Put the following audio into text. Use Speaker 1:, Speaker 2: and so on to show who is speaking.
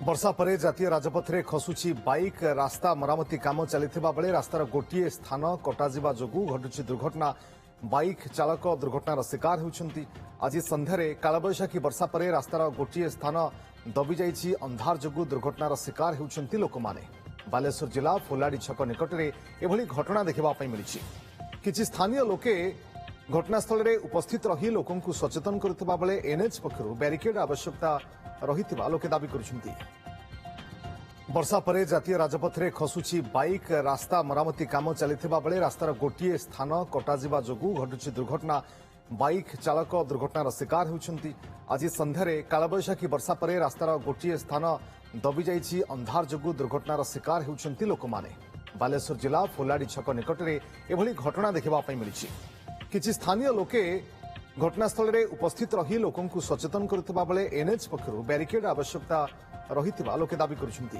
Speaker 1: वर्षा पर जातीय राजपथ खसुची बाइक रास्ता मरामती काम चलता बेले रास्तार गोटे स्थान कटाଯିवा जोगु घटुची दुर्घटना। बाइक चालक दुर्घटनार शिकार होती। आज संध्यारे कालबैशाखी वर्षा पर रास्तार गोटे स्थान दबी जाइछि। अंधार जोगु दुर्घटनार शिकार होती लोक माने। बालेश्वर जिला फुलाड़ी छक निकटरे एभली घटना देखा मिली। किछि स्थानीय लोके घटनास्थल में उपस्थित रही लोकंकु सचेतन करथिबा बेले एनएच पक्षरु बैरिकेड आवश्यकता रहिथिबा लोके दाबी करुछन्ति। वर्षा पर जातीय राजपथ खसुची बाइक रास्ता मरामती काम चलता बेले रास्तार गोटे स्थान कटाଯିवा जोगु घटुची दुर्घटना। बाइक चालक दुर्घटनार शिकार होती। आज संध्यारे कालबैशाखी वर्षा पर रास्तार गोटे स्थान दबी जाइछि। अंधार जोगु दुर्घटनार शिकार होती लोक माने। बालेश्वर जिला फुलाड़ी छक निकटरे एभली घटना देखा मिली। किछि स्थानीय लोके घटनास्थल में उपस्थित रही लोकंकु सचेतन करथिबा बेले एनएच पक्षरु बैरिकेड आवश्यकता रहिथिबा लोके दाबी करुछन्ति।